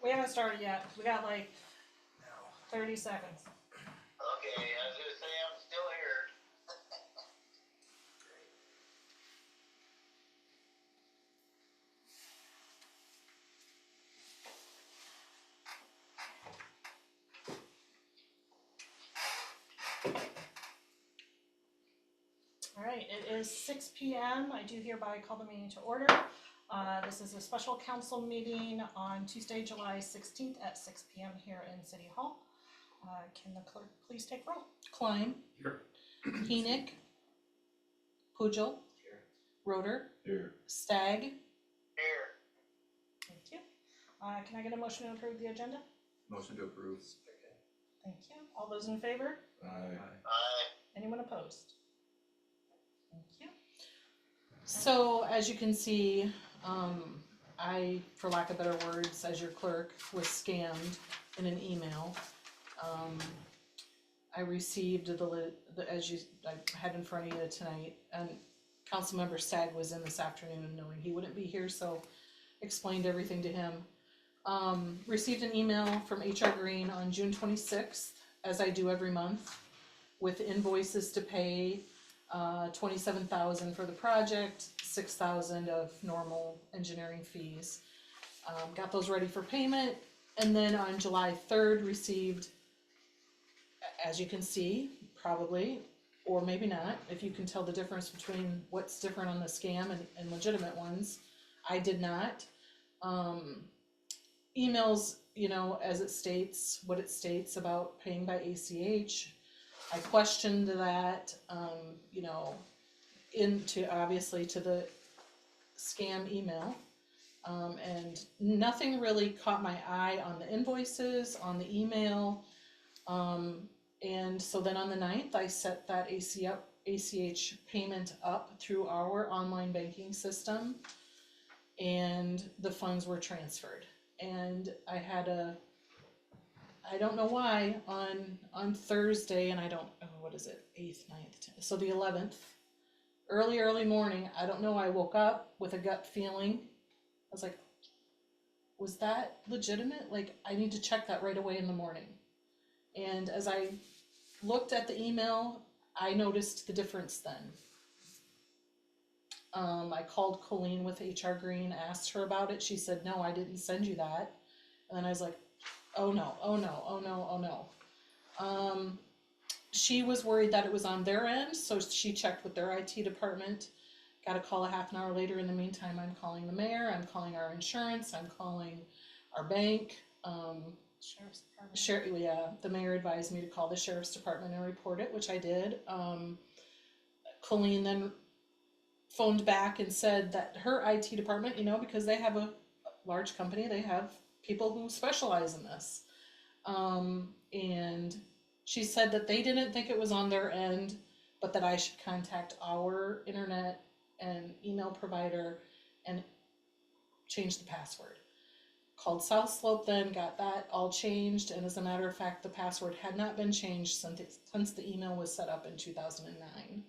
We haven't started yet. We got like 30 seconds. Okay, I was gonna say I'm still here. All right, it is 6 p.m. I do hereby call the meeting to order. This is a special council meeting on Tuesday, July 16th at 6 p.m. here in City Hall. Can the clerk please take roll? Klein. Here. Enoch. Pujol. Here. Roeder. Here. Stagg. Here. Thank you. Can I get a motion to approve the agenda? Motion to approve. Thank you. All those in favor? Aye. Aye. Anyone opposed? Thank you. So as you can see, I, for lack of better words, as your clerk, was scammed in an email. I received as I had in front of you tonight, and Councilmember Stagg was in this afternoon knowing he wouldn't be here, so explained everything to him. Received an email from HR Green on June 26th, as I do every month, with invoices to pay, $27,000 for the project, $6,000 of normal engineering fees. Got those ready for payment, and then on July 3rd received, as you can see, probably, or maybe not, if you can tell the difference between what's different on the scam and legitimate ones. I did not. Emails, as it states, what it states about paying by ACH. I questioned that, obviously to the scam email. And nothing really caught my eye on the invoices, on the email. And so then on the 9th, I set that ACH payment up through our online banking system, and the funds were transferred. And I had I don't know why, on Thursday, and what is it, 8th, 9th, 10th, so the 11th, early morning, I don't know, I woke up with a gut feeling. I was like, was that legitimate? Like, I need to check that right away in the morning. And as I looked at the email, I noticed the difference then. I called Colleen with HR Green, asked her about it. She said, no, I didn't send you that. And then I was like, oh no. She was worried that it was on their end, so she checked with their IT department. Got a call a half an hour later. In the meantime, I'm calling the mayor, I'm calling our insurance, I'm calling our bank. Sheriff's Department. The mayor advised me to call the sheriff's department and report it, which I did. Colleen then phoned back and said that her IT department, because they have a large company, they have people who specialize in this. And she said that they didn't think it was on their end, but that I should contact our internet and email provider and change the password. called South Slope then, got that all changed, and as a matter of fact, the password had not been changed since the email was set up in 2009.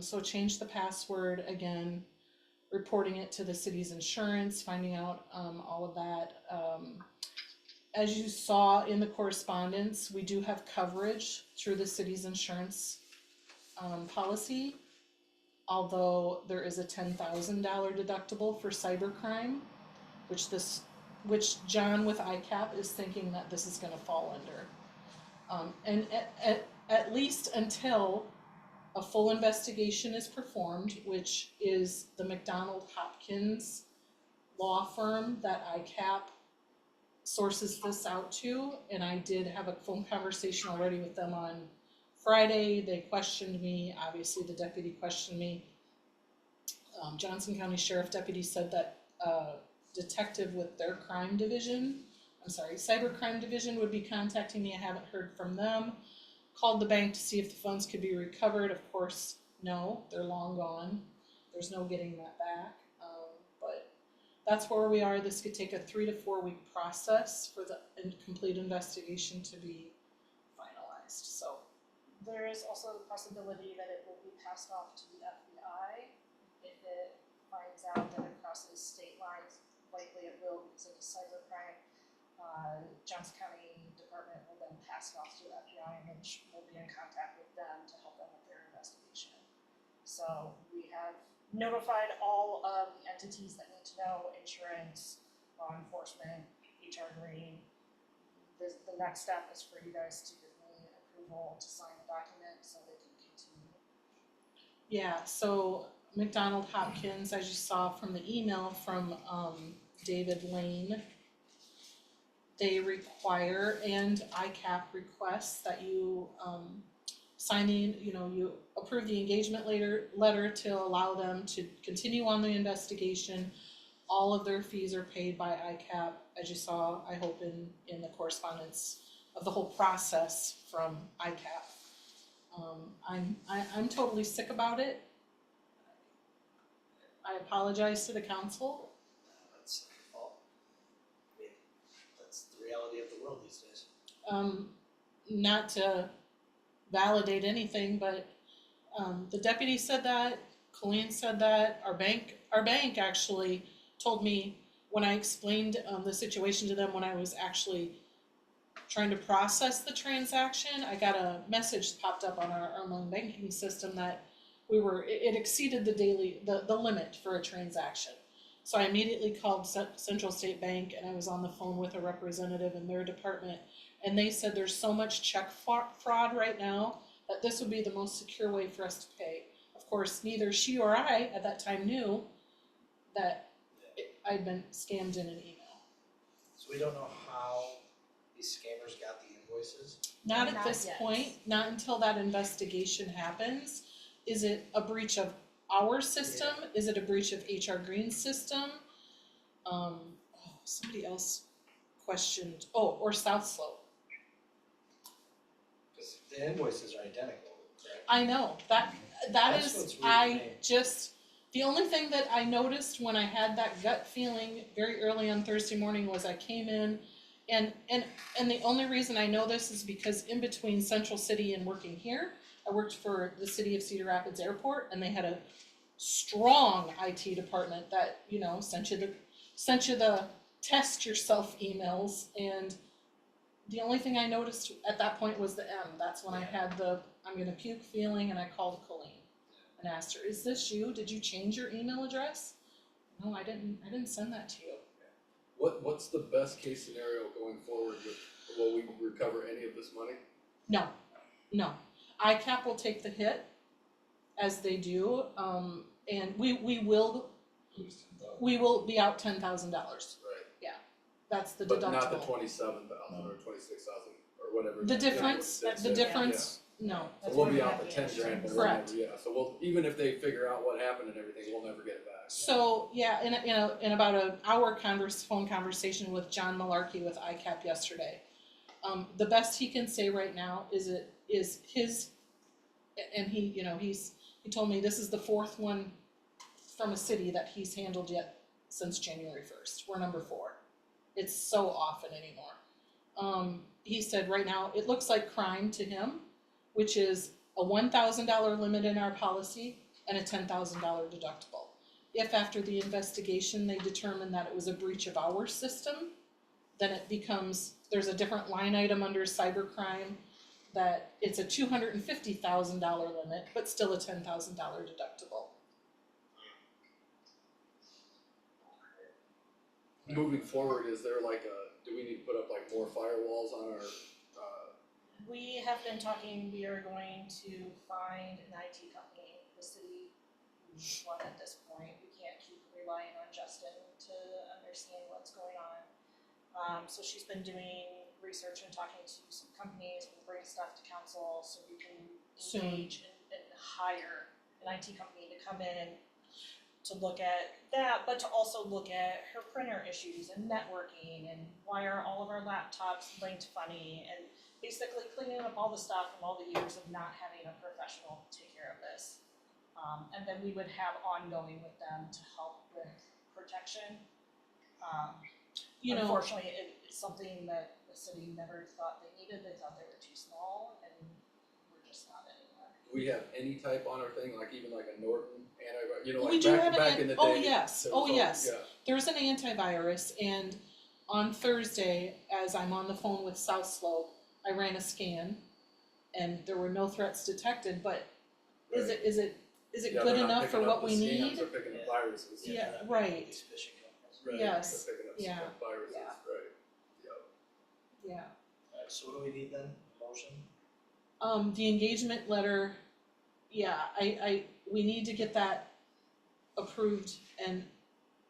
So changed the password again, reporting it to the city's insurance, finding out all of that. As you saw in the correspondence, we do have coverage through the city's insurance policy, although there is a $10,000 deductible for cybercrime, which John with ICAP is thinking that this is gonna fall under. And at least until a full investigation is performed, which is the McDonald Hopkins law firm that ICAP sources this out to, and I did have a phone conversation already with them on Friday. They questioned me, obviously the deputy questioned me. Johnson County Sheriff Deputy said that detective with their cybercrime division would be contacting me. I haven't heard from them. Called the bank to see if the funds could be recovered. Of course, no, they're long gone. There's no getting that back. But that's where we are. This could take a 3 to 4 week process for the complete investigation to be finalized. So There is also the possibility that it will be passed off to the FBI if it finds out that it crosses state lines. Likely it will because it is cybercrime. Johnson County Department will then pass it off to the FBI, and we'll be in contact with them to help them with their investigation. So we have notified all of the entities that need to know: insurance, law enforcement, HR Green. The next step is for you guys to give me approval to sign the document so they can continue. yeah, so McDonald Hopkins, as you saw from the email from David Lane, they require, and ICAP requests, that you sign the, you approve the engagement letter to allow them to continue on the investigation. All of their fees are paid by ICAP, as you saw, I hope, in the correspondence of the whole process from ICAP. I'm totally sick about it. I apologize to the council. That's not your fault. I mean, that's the reality of the world these days. Not to validate anything, but the deputy said that, Colleen said that, our bank actually told me when I explained the situation to them when I was actually trying to process the transaction. I got a message popped up on our online banking system that it exceeded the limit for a transaction. So I immediately called Central State Bank, and I was on the phone with a representative in their department, and they said there's so much check fraud right now that this would be the most secure way for us to pay. Of course, neither she or I at that time knew that I'd been scammed in an email. So we don't know how these scammers got the invoices. Not at Not this yet. point, not until that investigation happens. Is it a breach of our system? Is it a breach of HR Green's system? Somebody else questioned, or South Slope. Because the invoices are identical, correct? I know, that That's is, what's weird to me. the only thing that I noticed when I had that gut feeling very early on Thursday morning was I came in and the only reason I know this is because in between Central City and working here, I worked for the city of Cedar Rapids Airport, and they had a strong IT department that, sent you the test yourself emails, and the only thing I noticed at that point was the M. That's when I had the I'm gonna puke feeling, and I called Colleen and asked her, "Is this you? Did you change your email address?" No, I didn't send that to you. What's the best case scenario going forward with, will we recover any of this money? No. ICAP will take the hit, as they do, and we will be out $10,000. Right. Yeah, that's the deductible. But not the 27,000 or 26,000 or whatever. The that difference, was. the difference, no. So we'll be out the 10 grand, but we'll Correct. never, so we'll, even if they figure out what happened and everything, we'll never get it back. So, yeah, in about an hour phone conversation with John Malarkey with ICAP yesterday, the best he can say right now is his, and he told me this is the 4th one from a city that he's handled yet since January 1st. We're number 4. it's so often anymore. He said right now, it looks like crime to him, which is a $1,000 limit in our policy and a $10,000 deductible. If after the investigation, they determine that it was a breach of our system, then it becomes, there's a different line item under cybercrime that it's a $250,000 limit, but still a $10,000 deductible. Moving forward, is there like do we need to put up like more firewalls on our, We have been talking, we are going to find an IT company, the city needs one at this point. We can't keep relying on Justin to understand what's going on. So she's been doing research and talking to some companies, we'll bring stuff to council so we can Soon. engage and hire an IT company to come in to look at that, but to also look at her printer issues and networking and why are all of our laptops linked funny and basically cleaning up all the stuff from all the years of not having a professional take care of this. And then we would have ongoing with them to help with protection. You know, Unfortunately, it's something that the city never thought they needed, they thought they were too small and we're just not anymore. do we have any type on our thing, like even like a Norton antivirus, you know, we like do back, have back in the day? oh yes, there oh was all- yes. Yeah, There's an antivirus, and on Thursday, as I'm on the phone with South Slope, I ran a scan, and there were no threats detected. But is Right. it Yeah, good they're not enough for picking up what the we scams, need? they're picking up Yeah. viruses. Yeah, that right. these phishing companies. Right, Yes, they're picking up yeah, some viruses, yeah. right, yep. Yeah. Alright, so what do we need then? Motion? The engagement letter, yeah, we need to get that approved and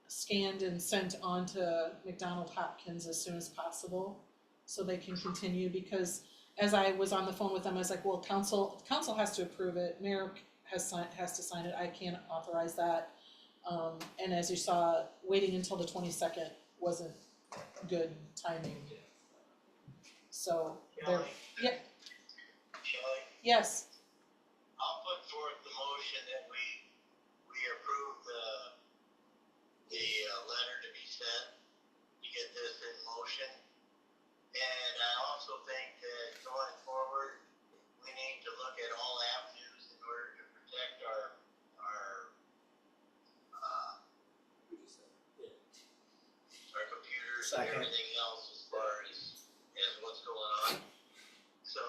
scanned and sent on to McDonald Hopkins as soon as possible, so they can continue, because as I was on the phone with them, I was like, well, council has to approve it, mayor has to sign it, I can't authorize that. And as you saw, waiting until the 22nd wasn't good timing. So, there, Shelley, yep, Shelley, yes, I'll put forth the motion that we approve the letter to be sent to get this in motion. And I also think that going forward, we need to look at all avenues in order to protect our computers and Second. everything else as far as what's going on. So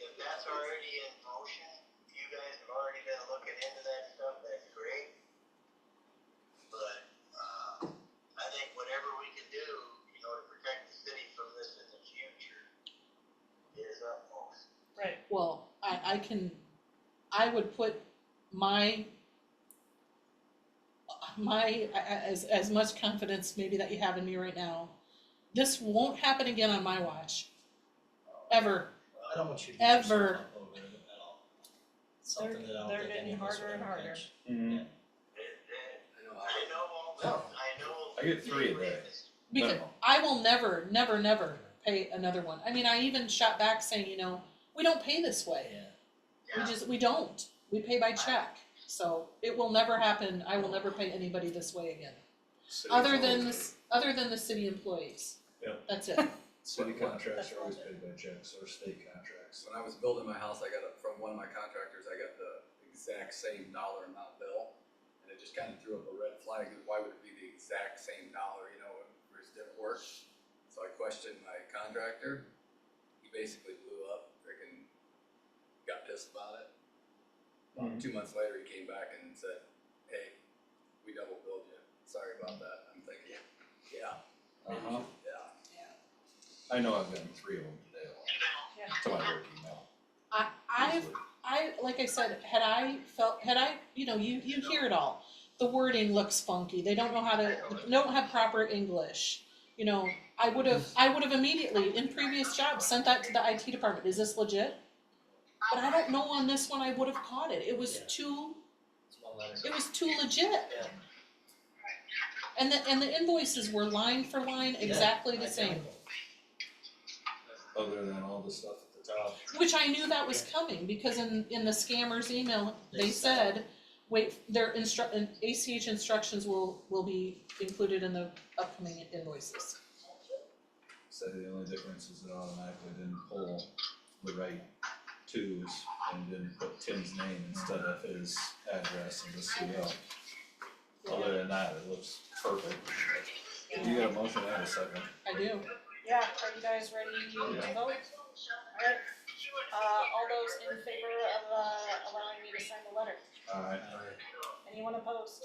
if that's already in motion, you guys have already been looking into that stuff, that's great. But I think whatever we can do, you know, to protect the city from this in the future is utmost. Right. well, I would put my as much confidence maybe that you have in me right now. This won't happen again on my watch, ever. Well, I don't want you to. Ever. beat yourself up over it at all. It's They're- something that I don't they're think getting any of us harder would and ever harder. catch. Mhm. I know all No. that, I know. I get 3 a day. Because Minimum. I will never pay another one. I mean, I even shot back saying, we don't pay this way. Yeah. We don't. We pay by check. So it will never happen. I will never pay anybody this way again. City's Other always than the city employees. Yep. That's it. paid- City contracts are always paid by checks, or state contracts. When I was building my house, I got from one of my contractors, I got the exact same dollar amount bill. And it just kind of threw up a red flag, why would it be the exact same dollar, for his different work? So I questioned my contractor, he basically blew up, freaking got pissed about it. About 2 months later, he came back and said, hey, we double billed you, sorry about that. I'm thinking, yeah, Uh-huh. yeah. I know I've gotten 3 of them today alone, Yeah. to my work email. Like I said, had I, you hear it all. The wording looks funky. They don't have proper English. I would have immediately in previous jobs sent that to the IT department. Is this legit? But I don't know on this one I would have caught it. It was Yeah. too It's one letter. legit. Yeah. And the invoices were line for line exactly the same. Identical. Other than all the stuff at the top. Which I knew that was coming, because in the scammer's email, they said, wait, their ACH instructions will be included in the upcoming invoices. So the only difference is it automatically didn't pull the right twos and didn't put Tim's name instead of his address in the CO. Other than that, it looks perfect. You got a motion and a second. I do. Yeah, are you guys ready to vote? Alright, all those in favor of, allowing me to sign the letter? Alright. Anyone opposed?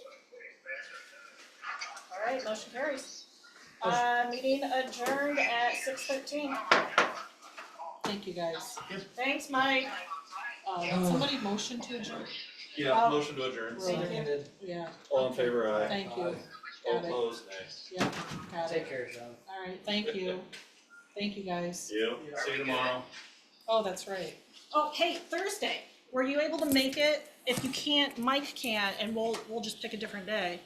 Alright, motion carries. Meeting adjourned at 6:13. Thank you, guys. Thanks, Mike. Somebody motion to adjourn? Yeah, Oh. motion to adjourn. Thank you. Seconded. Yeah, All in favor, aye. thank you. Aye. All Got it. opposed, nay. Yeah, got Take it. care, Sean. Alright, thank you. Thank you, guys. Yep, see you tomorrow. Oh, that's right. Oh, hey, Thursday, were you able to make it? If you can't, Mike can't, and we'll just pick a different day.